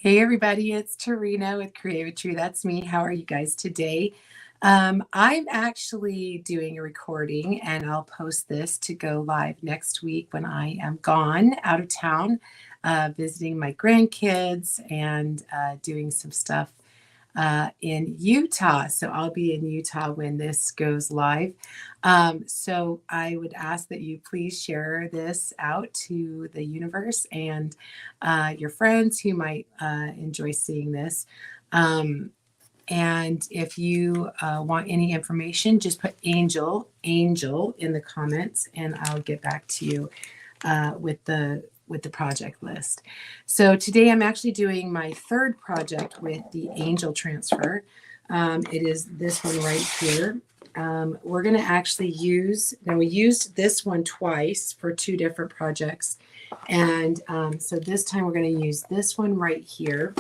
Hey everybody, it's Tarina with Creativity. That's me. How are you guys today? I'm actually doing a recording and I'll post this to go live next week when I am gone out of town, visiting my grandkids and doing some stuff in Utah. So I'll be in Utah when this goes live. So I would ask that you please share this out to the universe and your friends who might enjoy seeing this. Um, and if you want any information, just put angel in the comments, and I'll get back to you with the project list. So today I'm actually doing my third project with the angel transfer. It is this one right here. We're going to actually we used this one twice for two different projects. And so this time we're going to use this one right here.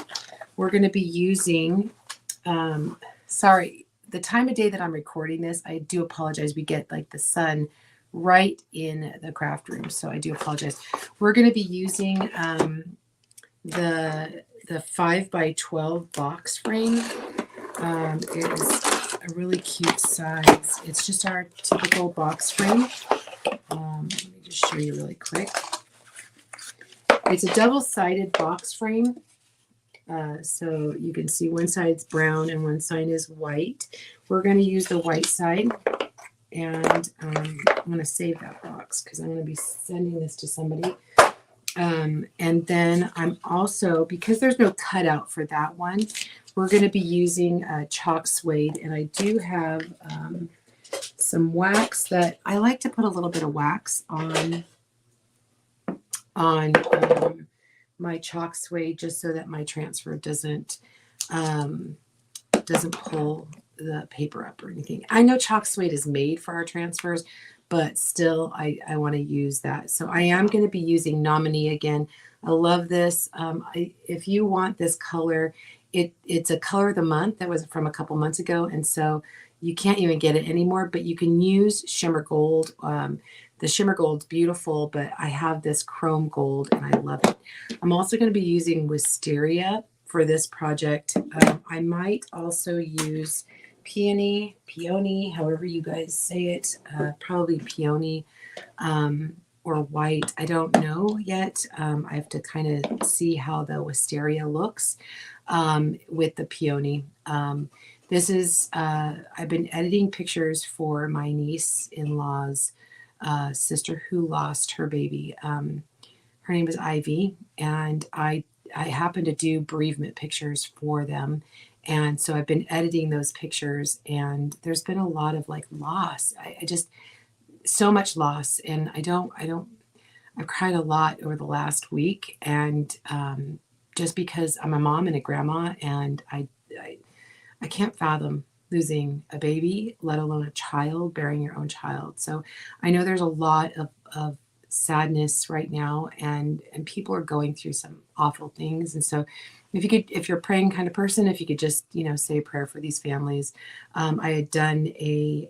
We're going to be using, sorry, the time of day that I'm recording this, I do apologize. We get like the sun right in the craft room, so I do apologize. We're going to be using the 5x12 box frame. It is a really cute size. It's just our typical box frame. Let me just show you really quick. It's a double-sided box frame. So you can see one side's brown and one side is white. We're going to use the white side. And I'm going to save that box because I'm going to be sending this to somebody. And then I'm also, because there's no cutout for that one, we're going to be using chalk suede. And I do have some wax that I like to put a little bit of wax on my chalk suede, just so that my transfer doesn't pull the paper up or anything. I know chalk suede is made for our transfers, but still I want to use that. So I am going to be using Nominee again. I love this. If you want this color, it's a color of the month that was from a couple months ago, and so you can't even get it anymore, but you can use shimmer gold. The shimmer gold's beautiful, but I have this chrome gold and I love it. I'm also going to be using wisteria for this project. I might also use peony, however you guys say it, probably peony or white. I don't know yet. I have to kind of see how the wisteria looks with the peony. This is, I've been editing pictures for my niece-in-law's sister who lost her baby. Her name is Ivy, and I happen to do bereavement pictures for them. And so I've been editing those pictures, and there's been a lot of like loss. I just, so much loss. And I've cried a lot over the last week. And just because I'm a mom and a grandma, and I can't fathom losing a baby, let alone a child, bearing your own child. So I know there's a lot of sadness right now, and people are going through some awful things. And so if you're a praying kind of person, if you could just, say a prayer for these families. I had done a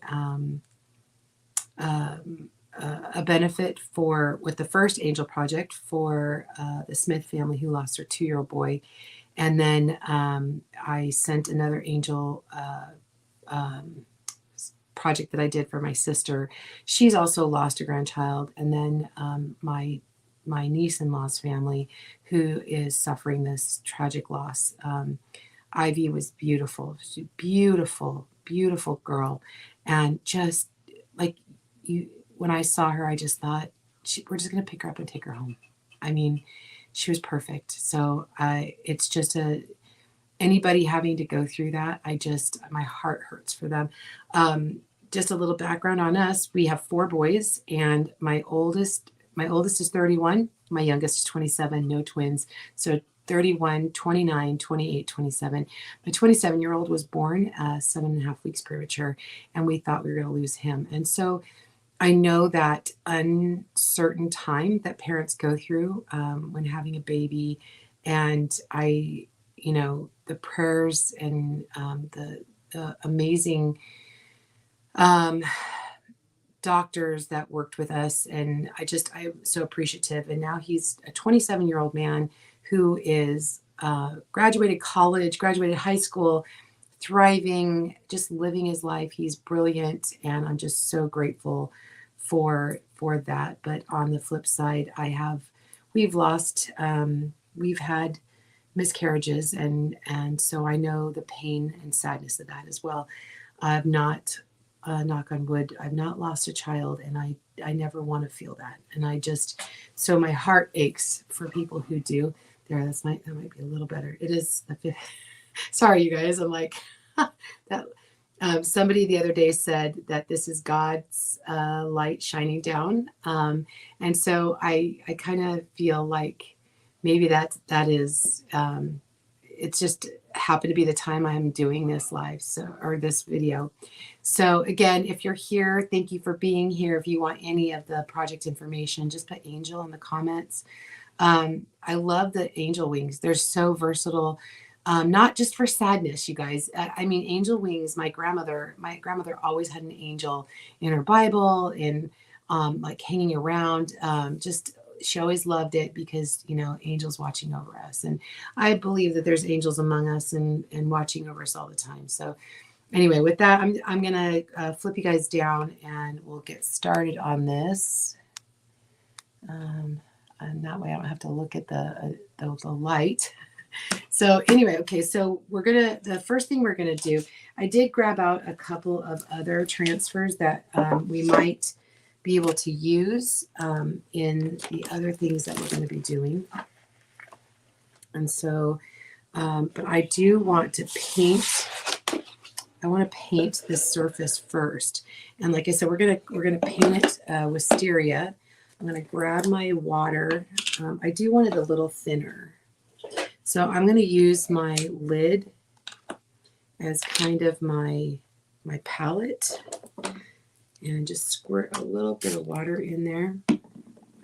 benefit with the first angel project for the Smith family who lost their 2-year-old boy. And then I sent another angel project that I did for my sister. She's also lost a grandchild. And then my niece-in-law's family, who is suffering this tragic loss. Ivy was beautiful. She's a beautiful, beautiful girl. And just like when I saw her, I just thought, we're just going to pick her up and take her home. I mean, she was perfect. So it's just anybody having to go through that, my heart hurts for them. Just a little background on us. We have 4 boys, and my oldest is 31. My youngest is 27, no twins. So 31, 29, 28, 27. My 27-year-old was born 7.5 weeks premature, and we thought we were going to lose him. And so I know that uncertain time that parents go through when having a baby, and the prayers and the amazing doctors that worked with us, and I'm so appreciative. And now he's a 27-year-old man who is graduated college, graduated high school, thriving, just living his life. He's brilliant, and I'm just so grateful for that. But on the flip side, we've lost, we've had miscarriages, and so I know the pain and sadness of that as well. I've not, knock on wood, I've not lost a child, and I never want to feel that. And I just, so my heart aches for people who do. There, that might be a little better. It is the fifth. Sorry, you guys. I'm like that. Somebody the other day said that this is God's light shining down, and so I kind of feel like maybe that is. It's just happened to be the time I'm doing this live, or this video. So again, if you're here, thank you for being here. If you want any of the project information, just put Angel in the comments. I love the angel wings. They're so versatile. Not just for sadness, you guys. I mean, angel wings, my grandmother always had an angel in her Bible, and like hanging around. Just she always loved it because, angels watching over us. And I believe that there's angels among us and watching over us all the time. So anyway, with that, I'm going to flip you guys down and we'll get started on this. And that way I don't have to look at the light. So anyway, okay, so the first thing we're going to do, I did grab out a couple of other transfers that we might be able to use in the other things that we're going to be doing. And so, but I do want to paint. I want to paint this surface first. And like I said, we're gonna paint it wisteria. I'm going to grab my water. I do want it a little thinner. So I'm going to use my lid as kind of my palette and just squirt a little bit of water in there.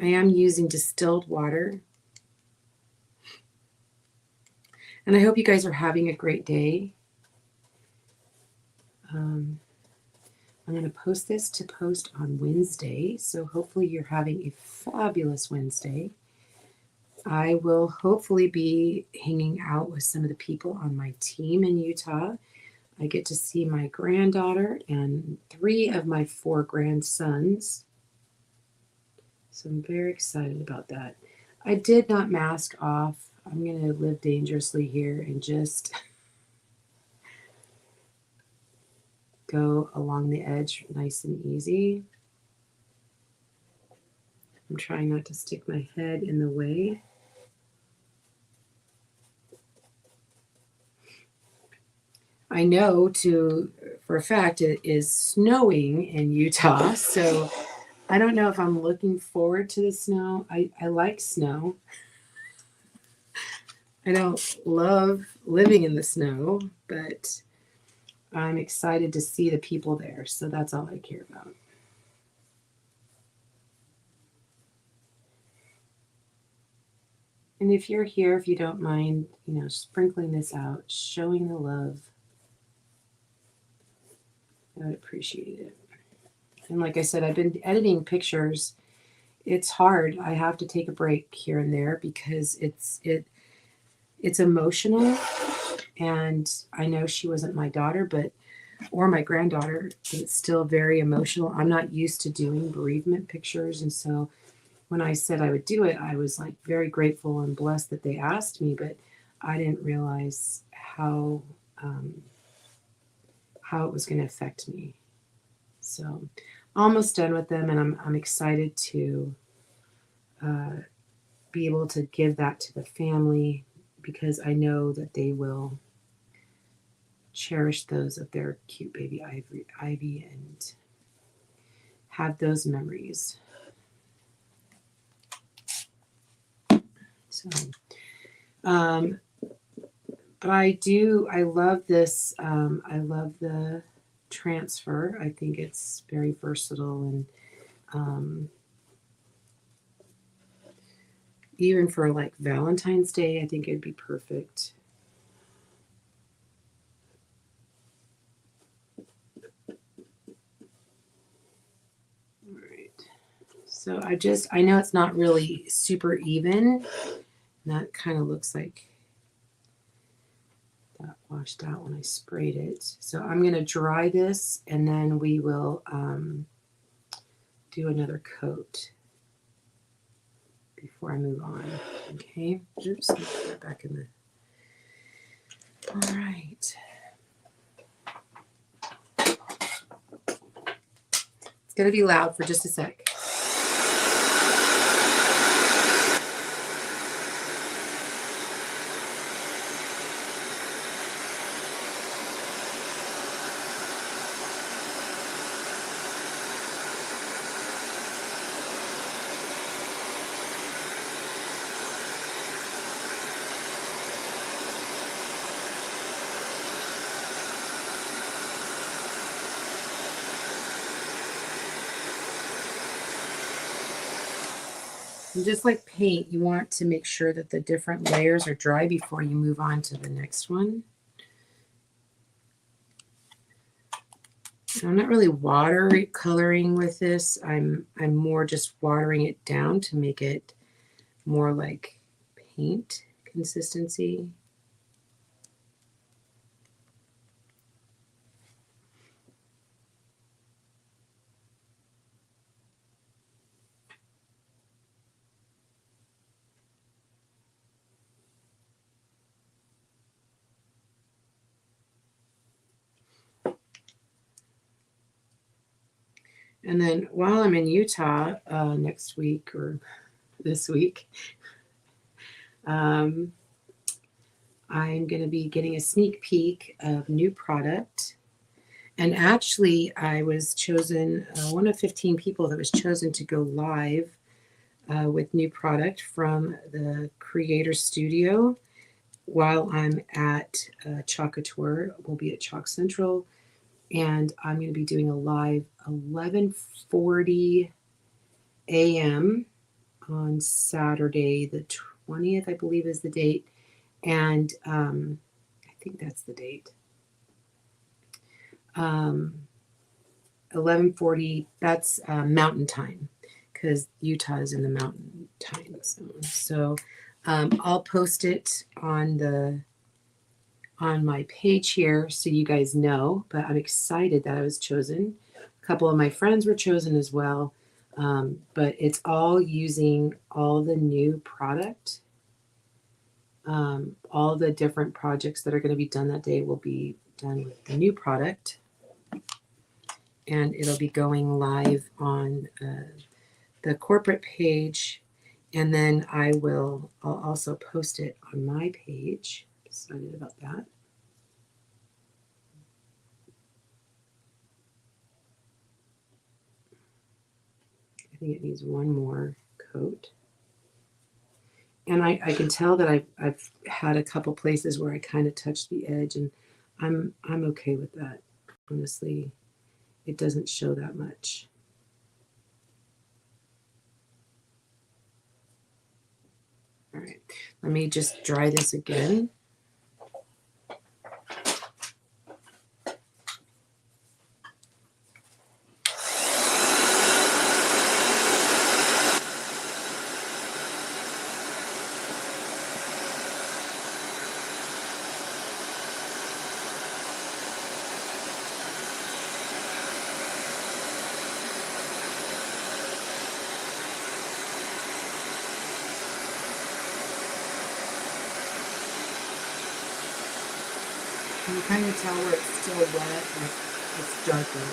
I am using distilled water. And I hope you guys are having a great day. I'm going to post this to post on Wednesday. So hopefully you're having a fabulous Wednesday. I will hopefully be hanging out with some of the people on my team in Utah. I get to see my granddaughter and 3 of my 4 grandsons. So I'm very excited about that. I did not mask off. I'm going to live dangerously here and just go along the edge nice and easy. I'm trying not to stick my head in the way. I know for a fact it is snowing in Utah, so I don't know if I'm looking forward to the snow. I like snow. I don't love living in the snow, but I'm excited to see the people there, so that's all I care about. And if you're here, if you don't mind, sprinkling this out, showing the love, I would appreciate it. And like I said, I've been editing pictures. It's hard. I have to take a break here and there because it's emotional. And I know she wasn't my daughter, or my granddaughter, but it's still very emotional. I'm not used to doing bereavement pictures. And so when I said I would do it, I was like very grateful and blessed that they asked me, but I didn't realize how it was going to affect me. So almost done with them, and I'm excited to be able to give that to the family because I know that they will cherish those of their cute baby Ivy and have those memories. So, but I love this. I love the transfer. I think it's very versatile and even for like Valentine's Day, I think it'd be perfect. All right. So I know it's not really super even. And that kind of looks like got washed out when I sprayed it. So I'm going to dry this and then we will do another coat before I move on. Okay. Oops. Let me put that back in the. All right. It's going to be loud for just a sec. And just like paint, you want to make sure that the different layers are dry before you move on to the next one. I'm not really coloring with this. I'm more just watering it down to make it more like paint consistency. And then while I'm in Utah next week or this week, I'm going to be getting a sneak peek of new product. And actually, I was chosen, one of 15 people that was chosen to go live with new product from the Creator Studio while I'm at Chalkatour. We'll be at Chalk Central. And I'm going to be doing a live 11:40 a.m. on Saturday, the 20th, I believe is the date. And I think that's the date. 11:40, that's mountain time because Utah is in the mountain time zone. So I'll post it on my page here so you guys know, but I'm excited that I was chosen. A couple of my friends were chosen as well, but it's all using all the new product. All the different projects that are going to be done that day will be done with the new product, and it'll be going live on the corporate page, and then I'll also post it on my page. Excited about that. I think it needs one more coat. And I can tell that I've had a couple places where I kind of touched the edge, and I'm okay with that. Honestly, it doesn't show that much. All right, let me just dry this again. You can kind of tell where it's still wet, like it's darker.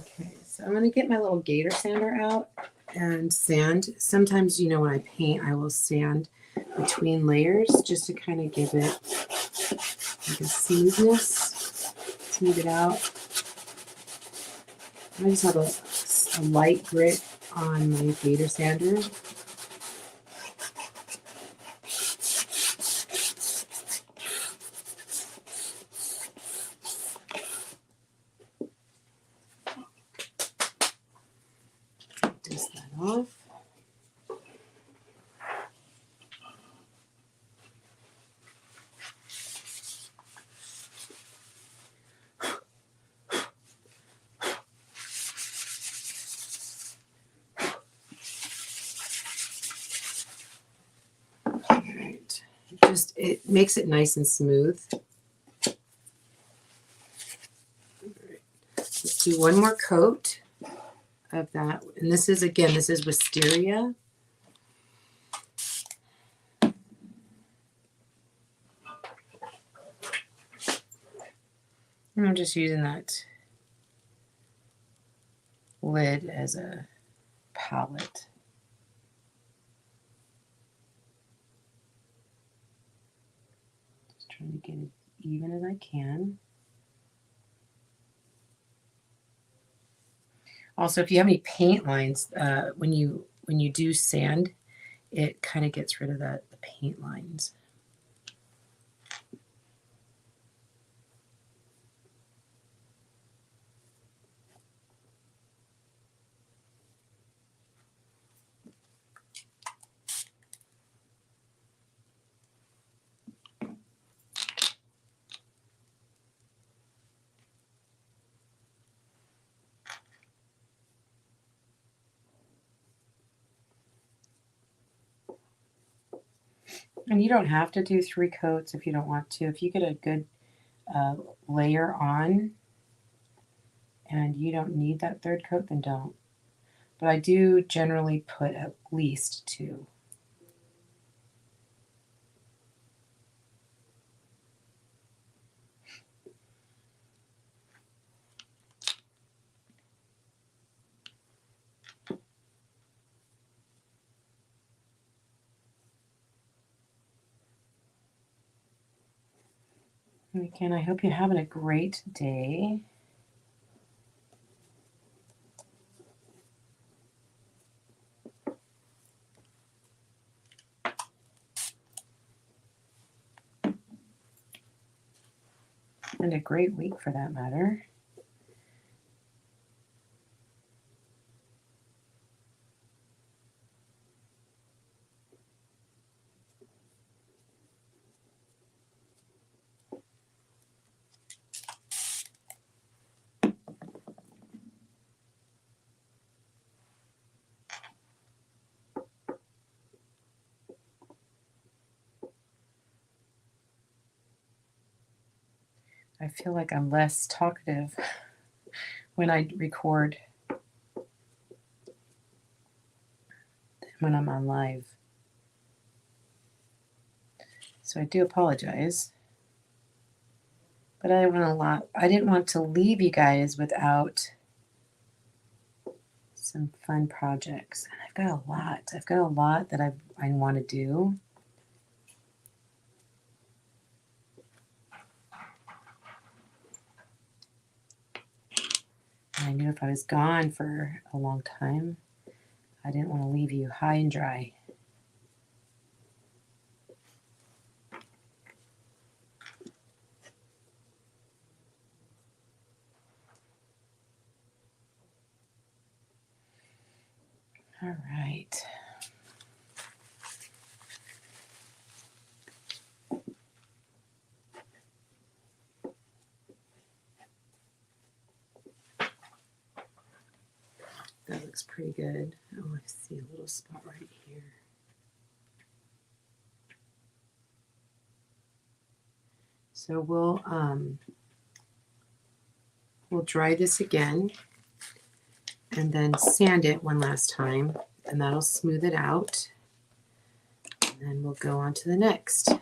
Okay, so I'm going to get my little gator sander out and sand. Sometimes, you know, when I paint, I will sand between layers just to kind of give it like a smoothness, smooth it out. I just have a light grit on my gator sander. it makes it nice and smooth. Let's do one more coat of that. And this is, again, this is wisteria. And I'm just using that lid as a palette. Just trying to get it even as I can. Also, if you have any paint lines, when you do sand, it kind of gets rid of the paint lines. And you don't have to do 3 coats if you don't want to. If you get a good layer on and you don't need that 3rd coat, then don't. But I do generally put at least 2. And again, I hope you're having a great day. And a great week for that matter. I feel like I'm less talkative when I record than when I'm on live. So I do apologize. But I didn't want to leave you guys without some fun projects. And I've got a lot. I've got a lot that I want to do. I knew if I was gone for a long time, I didn't want to leave you high and dry. All right. That looks pretty good. Oh, I see a little spot right here. So we'll dry this again and then sand it one last time, and that'll smooth it out. And then we'll go on to the next.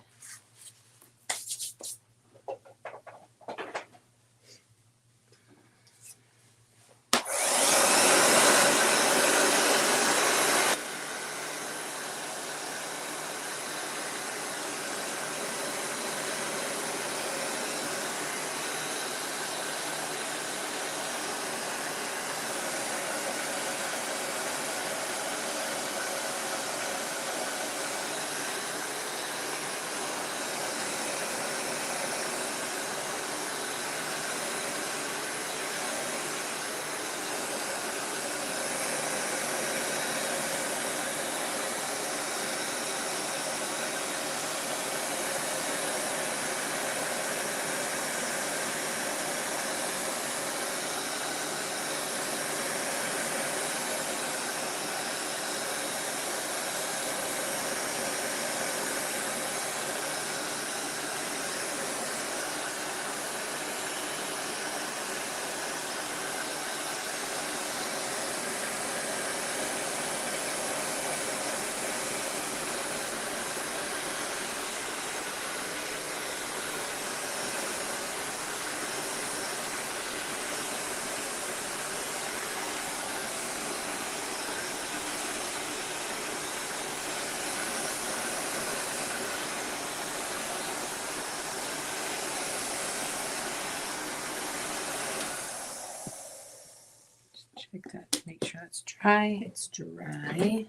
Check that, make sure that's dry. It's dry.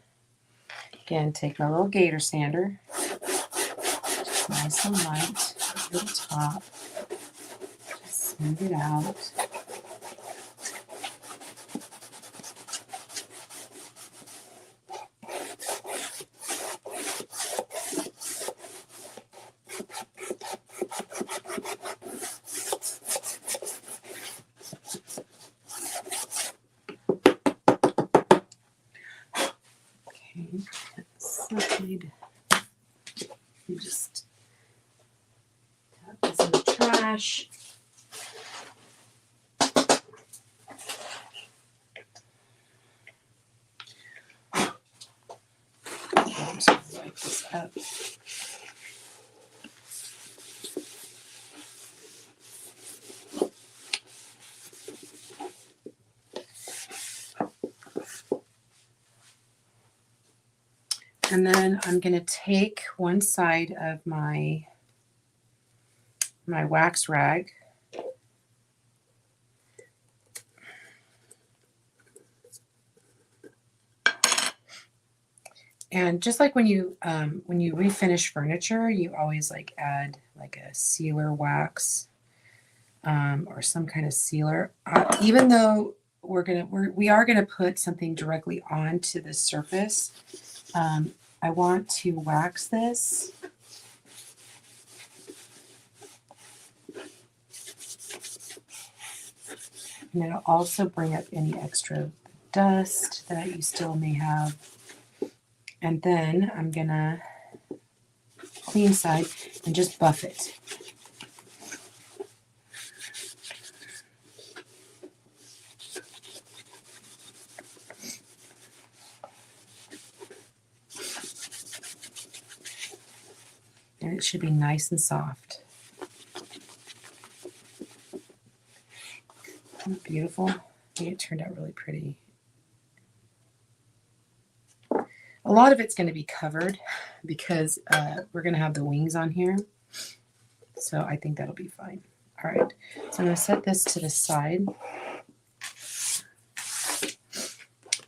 Again, take my little gator sander. Just nice and light over the top. Just smooth it out. Side. You just tap this in the trash. I'm just going to wipe this up. And then I'm going to take one side of my wax rag and just like when you refinish furniture, you always like add like a sealer wax or some kind of sealer. Even though we are gonna put something directly onto the surface, I want to wax this. And it'll also bring up any extra dust that you still may have. And then I'm gonna clean side and just buff it. And it should be nice and soft. Isn't it beautiful? I think it turned out really pretty. A lot of it's going to be covered because we're going to have the wings on here. So I think that'll be fine. All right, so I'm going to set this to the side.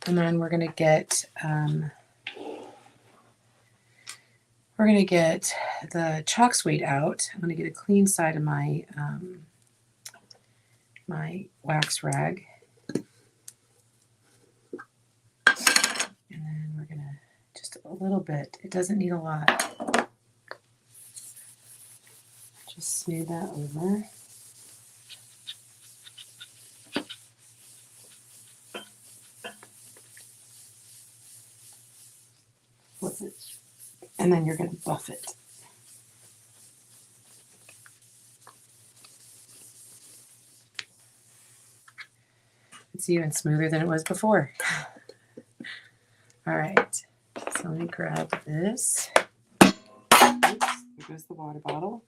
And then we're going to get the chalksuede out. I'm going to get a clean side of my my wax rag. And then we're going to just a little bit. It doesn't need a lot. Just smooth that over. Flip it. And then you're going to buff it. It's even smoother than it was before. All right, so let me grab this. Oops, there goes the water bottle.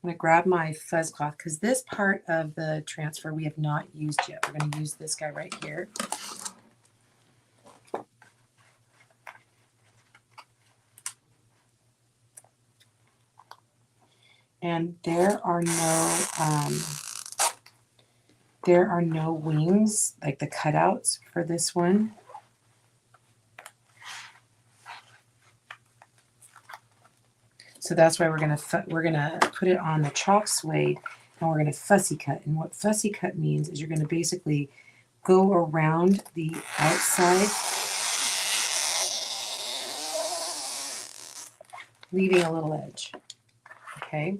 I'm going to grab my fuzz cloth because this part of the transfer we have not used yet. We're going to use this guy right here. And there are no wings, like the cutouts for this one. So that's why we're gonna put it on the chalksuede, and we're gonna fussy cut. And what fussy cut means is you're gonna basically go around the outside, leaving a little edge. Okay.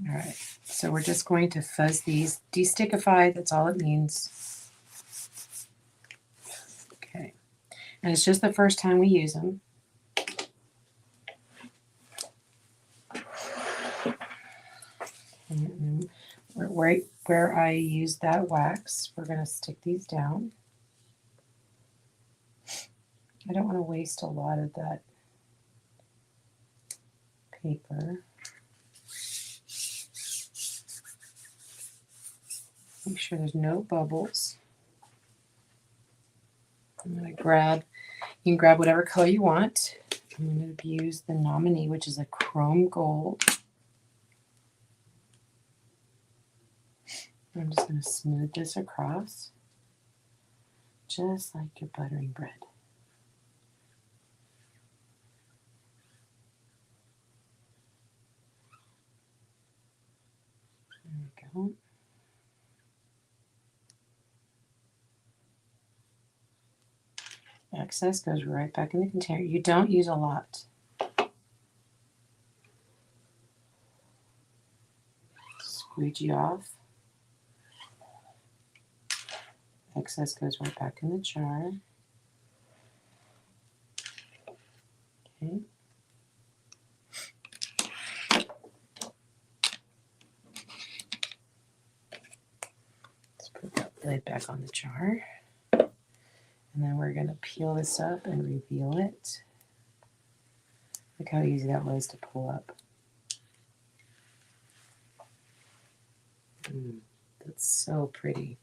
All right, so we're just going to fuzz these, de-stickify, that's all it means. Okay, and it's just the first time we use them. And right where I used that wax, we're going to stick these down. I don't want to waste a lot of that paper. Make sure there's no bubbles. I'm going to grab, you can grab whatever color you want. I'm going to use the nominee, which is a chrome gold. I'm just going to smooth this across, just like you're buttering bread. There we go. Excess goes right back in the container. You don't use a lot. Squeegee off. Excess goes right back in the jar. Okay. Let's put that lid back on the jar. And then we're going to peel this up and reveal it. Look how easy that was to pull up. That's so pretty.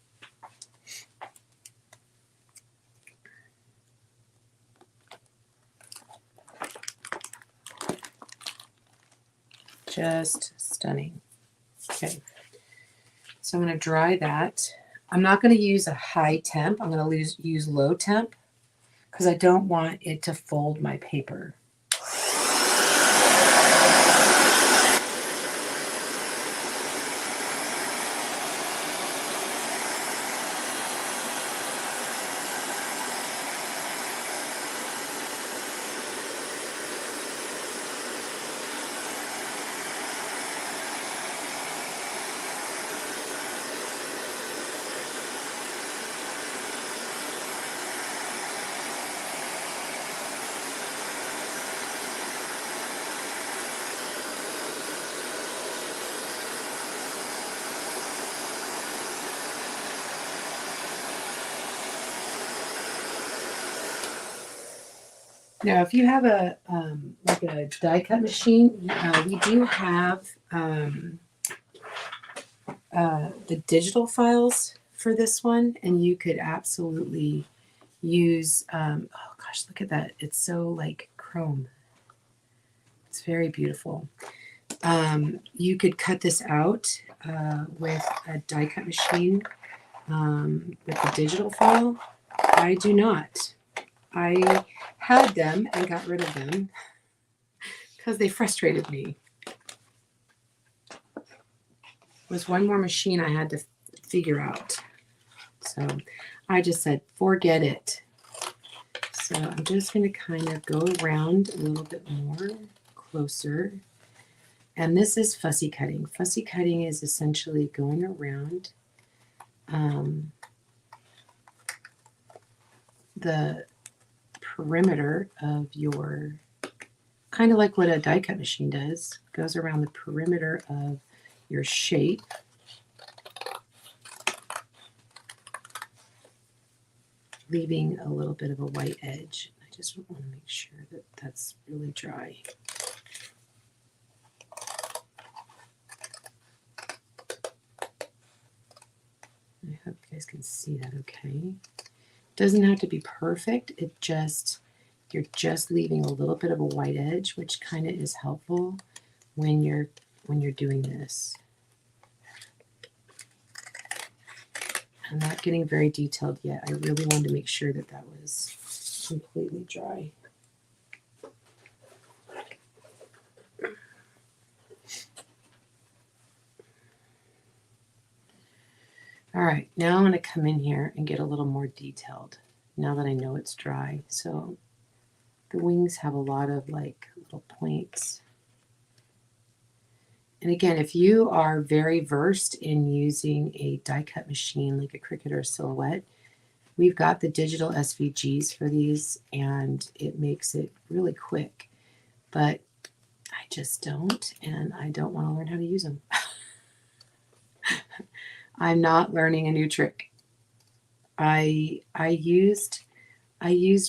Just stunning. Okay, so I'm going to dry that. I'm not going to use a high temp. I'm going to use low temp because I don't want it to fold my paper. Now, if you have a like a die cut machine, we do have the digital files for this one, and you could absolutely use. Oh gosh, look at that! It's so like chrome. It's very beautiful. You could cut this out with a die cut machine with the digital file. I do not. I had them and got rid of them because they frustrated me. It was one more machine I had to figure out. So I just said, forget it. So I'm just going to kind of go around a little bit more closer. And this is fussy cutting. Fussy cutting is essentially going around the perimeter of your, kind of like what a die cut machine does, goes around the perimeter of your shape. Leaving a little bit of a white edge. I just want to make sure that that's really dry. I hope you guys can see that okay. Doesn't have to be perfect. It just, you're just leaving a little bit of a white edge, which kind of is helpful when you're doing this. I'm not getting very detailed yet. I really wanted to make sure that that was completely dry. All right, now I'm going to come in here and get a little more detailed now that I know it's dry. So the wings have a lot of like little points. And again, if you are very versed in using a die cut machine like a Cricut or a Silhouette, we've got the digital SVGs for these and it makes it really quick. But I just don't, and I don't want to learn how to use them. I'm not learning a new trick. I used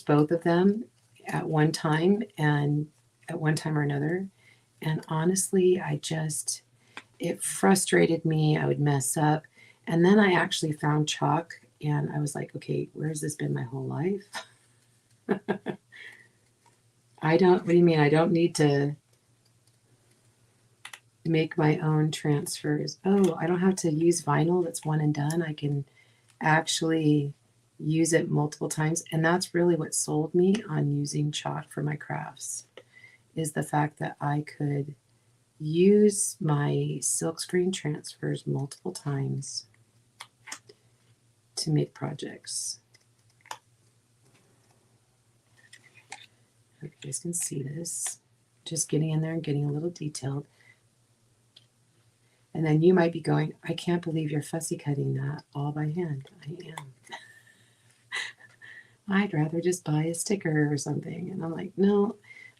both of them at one time or another. And honestly, it frustrated me. I would mess up. And then I actually found chalk and I was like, okay, where's this been my whole life? What do you mean? I don't need to. make my own transfers. Oh, I don't have to use vinyl that's one and done. I can actually use it multiple times. And that's really what sold me on using chalk for my crafts, is the fact that I could use my silkscreen transfers multiple times to make projects. Hope you guys can see this. Just getting in there and getting a little detailed. And then you might be going, I can't believe you're fussy cutting that all by hand. I am. I'd rather just buy a sticker or something. And I'm like, no,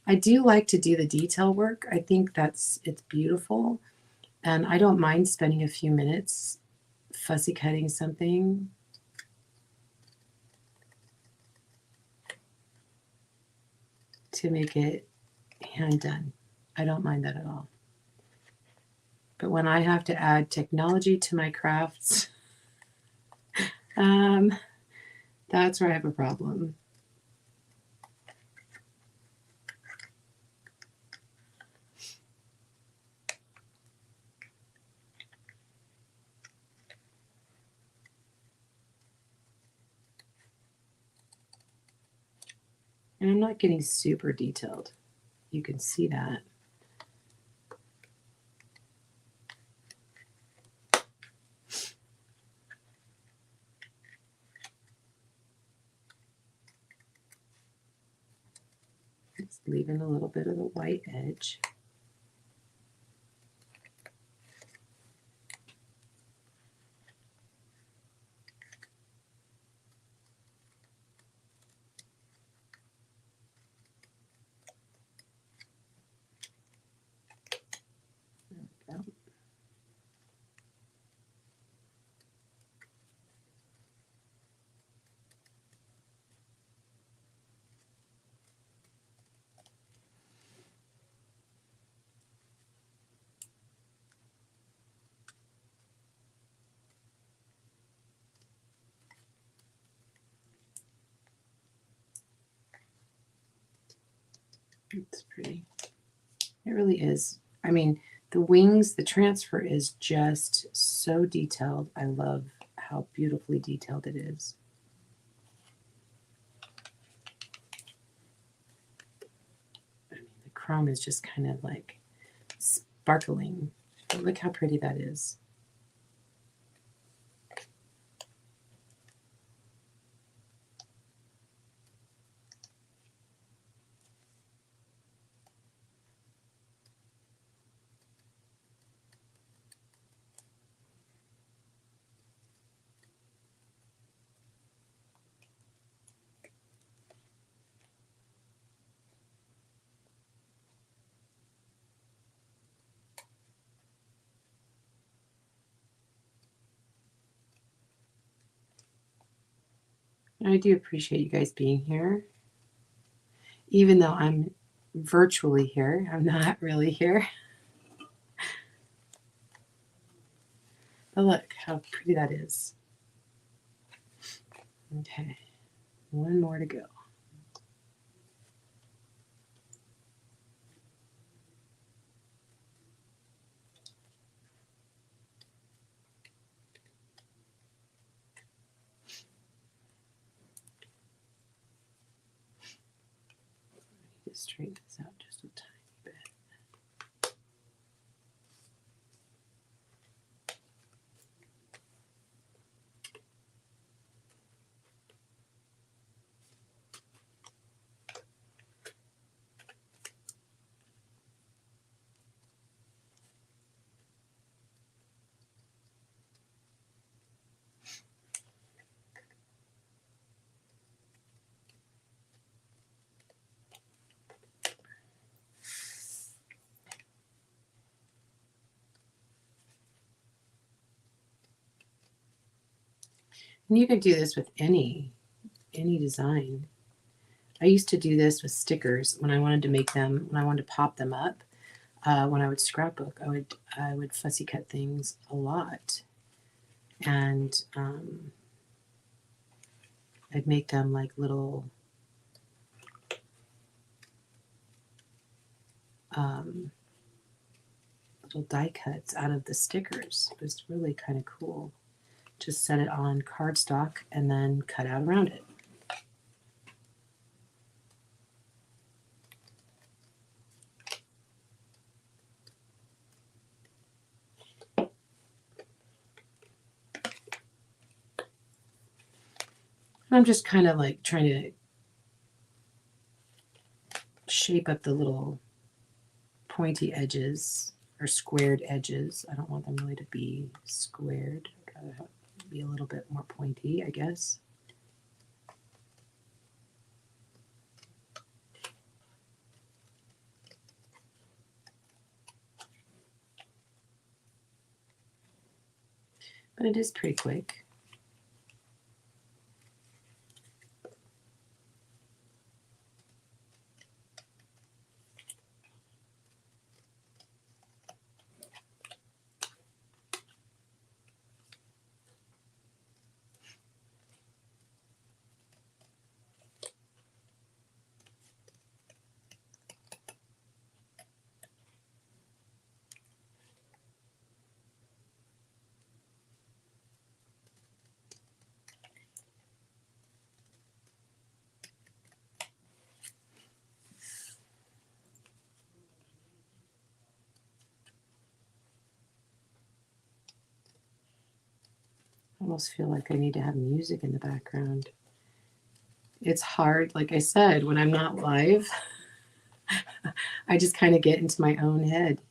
I do like to do the detail work. I think it's beautiful. And I don't mind spending a few minutes fussy cutting something. To make it hand done. I don't mind that at all. But when I have to add technology to my crafts, that's where I have a problem. And I'm not getting super detailed. You can see that. Just leaving a little bit of the white edge. There we go. It's pretty. It really is. I mean, the wings, the transfer is just so detailed. I love how beautifully detailed it is. I mean, the chrome is just kind of like sparkling. But look how pretty that is. I do appreciate you guys being here. Even though I'm virtually here, I'm not really here. But look how pretty that is. Okay, one more to go. Just straighten this out just a tiny bit. And you could do this with any design. I used to do this with stickers when I wanted to make them, when I wanted to pop them up. When I would scrapbook, I would fussy cut things a lot, and I'd make them like little little die cuts out of the stickers. It was really kind of cool. Just set it on cardstock and then cut out around it. I'm just kind of like trying to shape up the little pointy edges or squared edges. I don't want them really to be squared. I'd rather have it be a little bit more pointy, I guess. But it is pretty quick. I almost feel like I need to have music in the background. It's hard, like I said, when I'm not live, I just kind of get into my own head.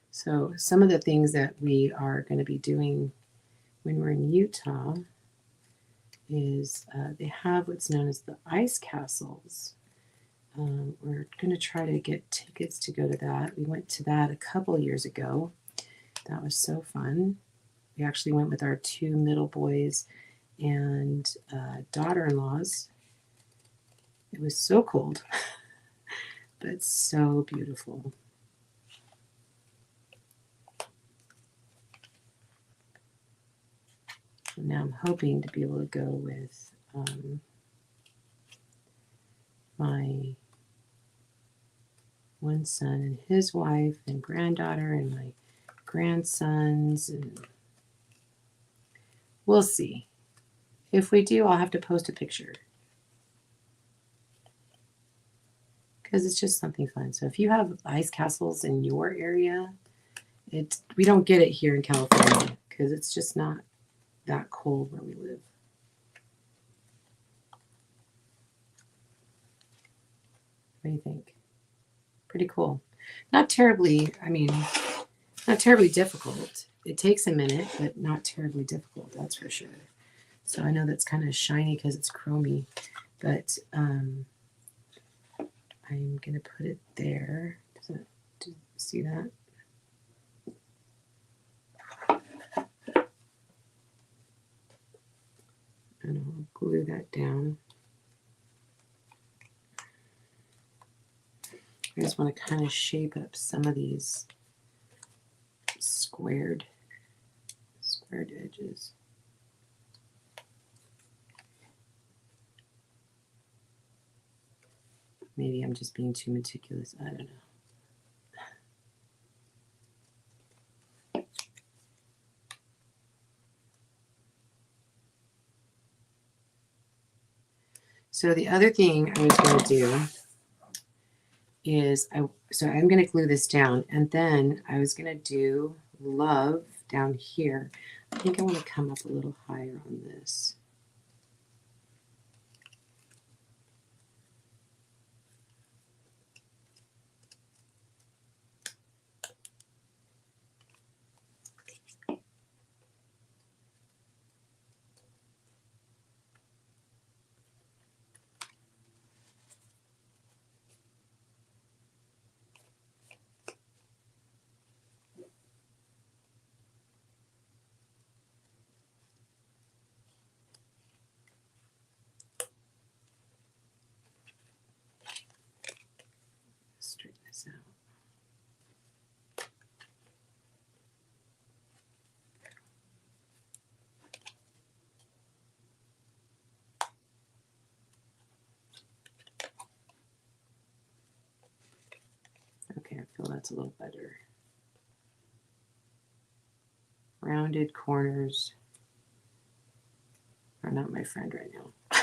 So some of the things that we are going to be doing when we're in Utah is they have what's known as the ice castles. We're going to try to get tickets to go to that. We went to that a couple years ago. That was so fun. We actually went with our two middle boys and daughter-in-laws. It was so cold, but so beautiful. And now I'm hoping to be able to go with my one son and his wife and granddaughter and my grandsons, and we'll see. If we do, I'll have to post a picture because it's just something fun. So if you have ice castles in your area, we don't get it here in California because it's just not that cold where we live. What do you think? Pretty cool. Not terribly, not terribly difficult. It takes a minute, but not terribly difficult, that's for sure. So I know that's kind of shiny because it's chromy, but I'm going to put it there. Do you see that? And I'll glue that down. I just want to kind of shape up some of these squared edges. Maybe I'm just being too meticulous. I don't know. So the other thing I was going to do is, I'm going to glue this down, and then I was going to do love down here. I think I want to come up a little higher on this. Straighten this out. that's a little better. Rounded corners are not my friend right now.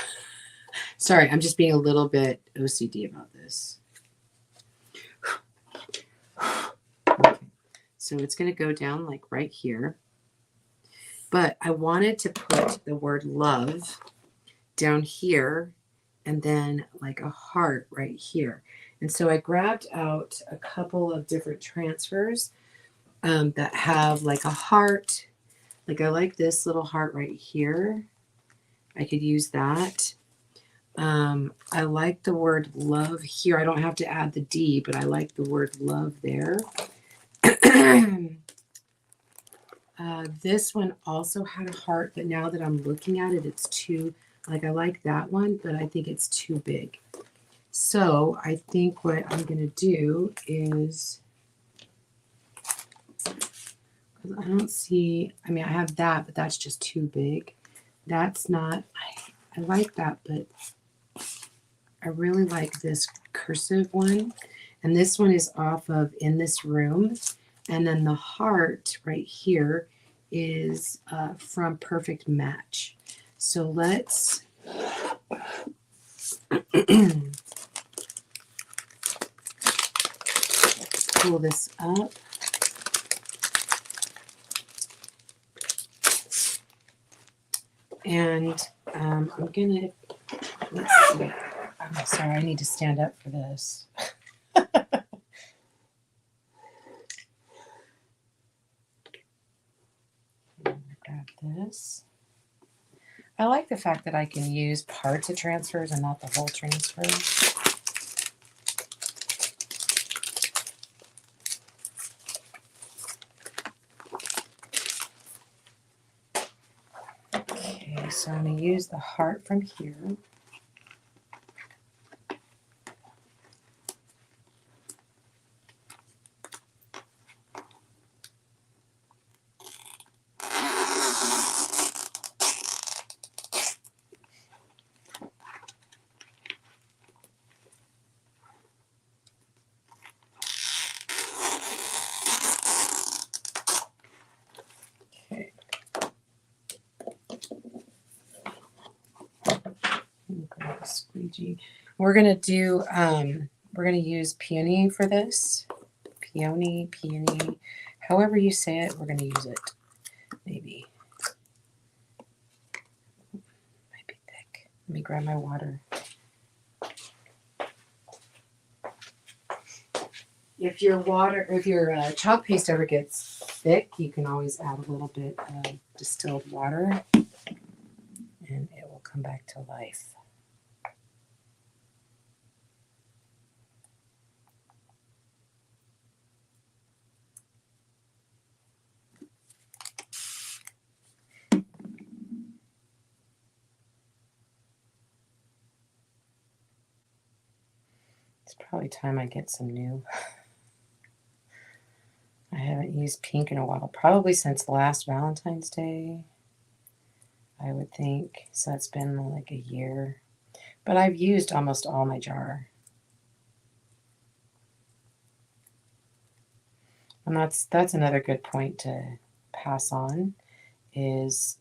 Sorry, I'm just being a little bit OCD about this. Okay. So it's going to go down like right here. But I wanted to put the word love down here and then like a heart right here. And so I grabbed out a couple of different transfers that have like a heart. Like I like this little heart right here. I could use that. I like the word love here. I don't have to add the D, but I like the word love there. This one also had a heart, but now that I'm looking at it, it's too, like I like that one, but I think it's too big. So I think what I'm going to do is, because I don't see, I mean, I have that, but that's just too big. That's not, I like that, but I really like this cursive one. And this one is off of In This Room. And then the heart right here is from Perfect Match. So let's pull this up. And I'm gonna, let's see. I'm sorry, I need to stand up for this. Grab this. I like the fact that I can use parts of transfers and not the whole transfer. Okay, so I'm going to use the heart from here. Squeegee. We're gonna do we're gonna use peony for this. Peony, however you say it, we're gonna use it. Maybe. Might be thick. Let me grab my water. If your chalk paste ever gets thick, you can always add a little bit of distilled water and it will come back to life. It's probably time I get some new. I haven't used pink in a while, probably since last Valentine's Day, I would think. So it's been like a year. But I've used almost all my jar. And that's another good point to pass on is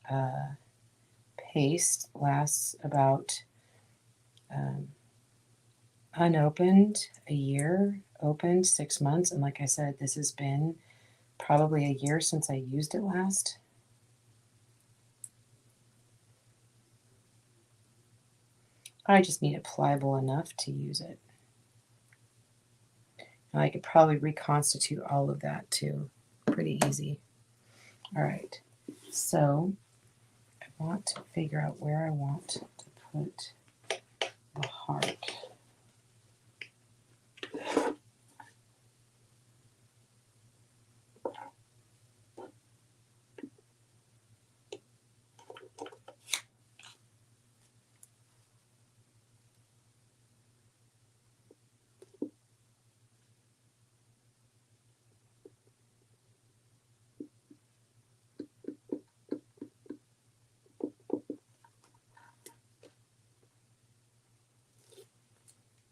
paste lasts about unopened a year, opened 6 months. And like I said, this has been probably a year since I used it last. I just need it pliable enough to use it. And I could probably reconstitute all of that too. Pretty easy. All right. So I want to figure out where I want to put the heart.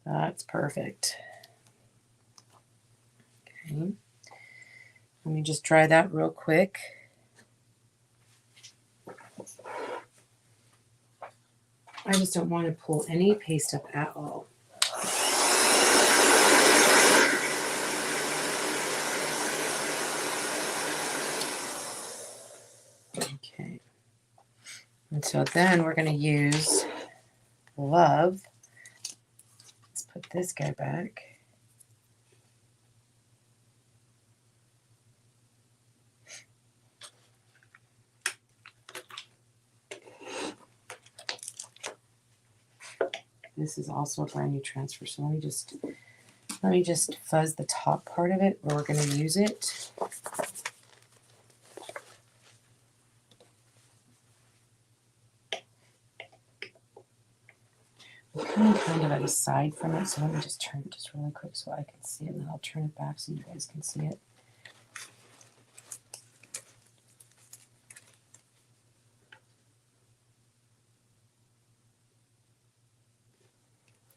That's perfect. Okay. Let me just dry that real quick. I just don't want to pull any paste up at all. Okay. And so then we're going to use Love. Let's put this guy back. This is also a brand new transfer, so let me just fuzz the top part of it where we're going to use it. I'm kind of at a side from it, so let me just turn it just really quick so I can see it, and then I'll turn it back so you guys can see it.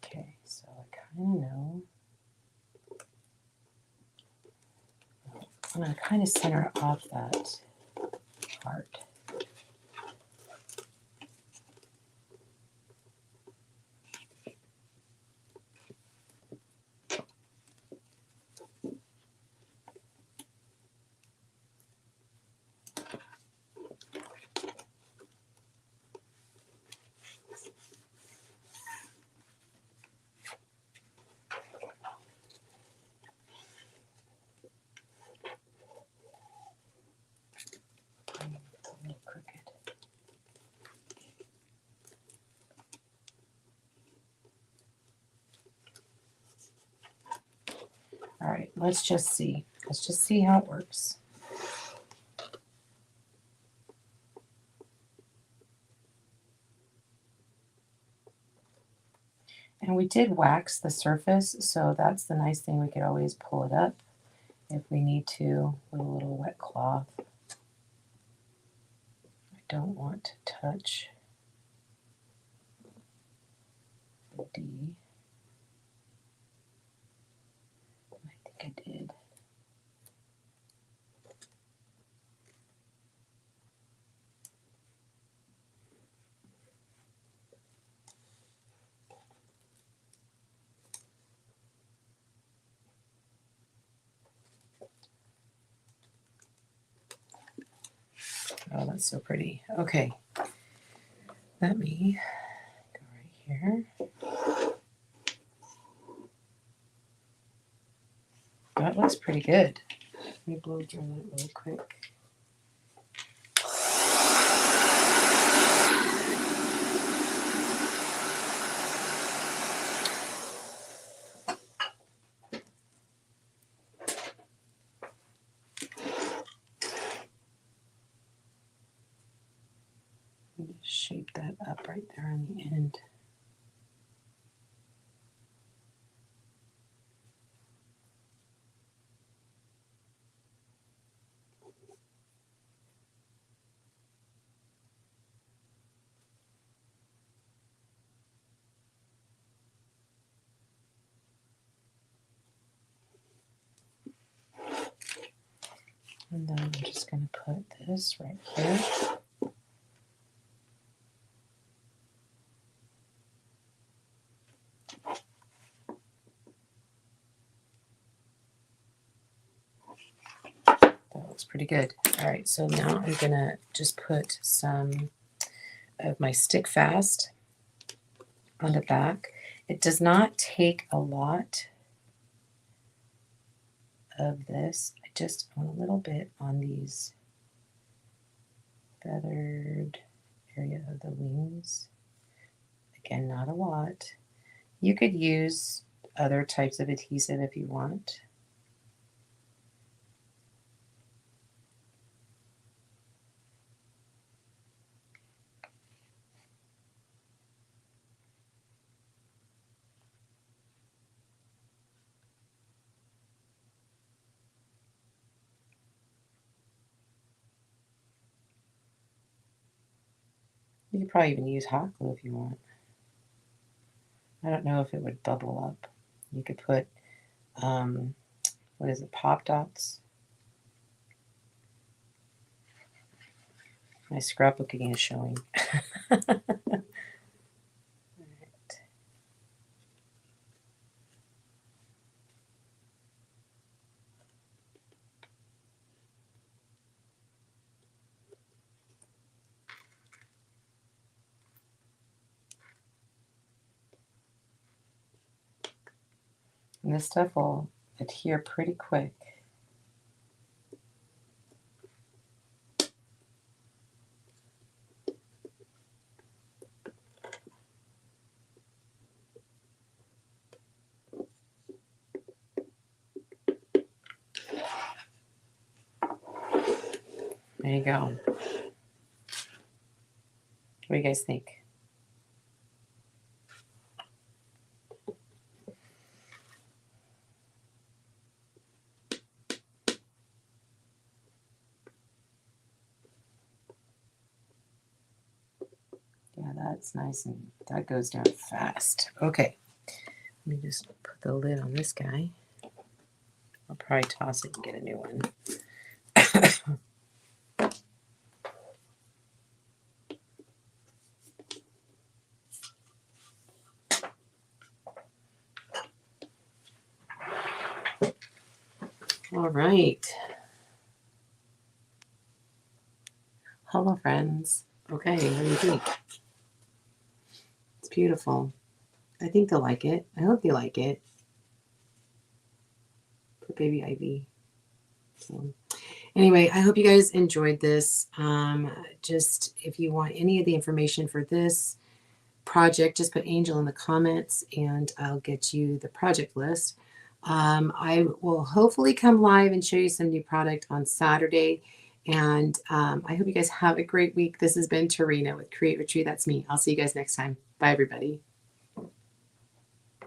Okay, so I kind of know. I'm going to kind of center off that part. All right, let's just see. Let's just see how it works. And we did wax the surface, so that's the nice thing. We could always pull it up if we need to with a little wet cloth. I don't want to touch the D. I think I did. Oh, that's so pretty. Okay. Let me go right here. That looks pretty good. Let me blow dry that really quick. Just shape that up right there on the end. And then I'm just going to put this right here. That looks pretty good. All right, so now I'm going to just put some of my Stick Fast on the back. It does not take a lot of this. I just want a little bit on these feathered area of the wings. Again, not a lot. You could use other types of adhesive if you want. You could probably even use hot glue if you want. I don't know if it would bubble up. You could put, what is it, Pop Dots My scrapbook again is showing. And this stuff will adhere pretty quick. There you go. What do you guys think? Yeah, that's nice, and that goes down fast. Okay, let me just put the lid on this guy. I'll probably toss it and get a new one. All right. Hello, friends. Okay, what do you think? It's beautiful. I think they'll like it. I hope they like it. For baby Ivy. So, anyway, I hope you guys enjoyed this. Just if you want any of the information for this project, just put Angel in the comments and I'll get you the project list. I will hopefully come live and show you some new product on Saturday. And I hope you guys have a great week. This has been Tarina with Create Retreat. That's me. I'll see you guys next time. Bye, everybody.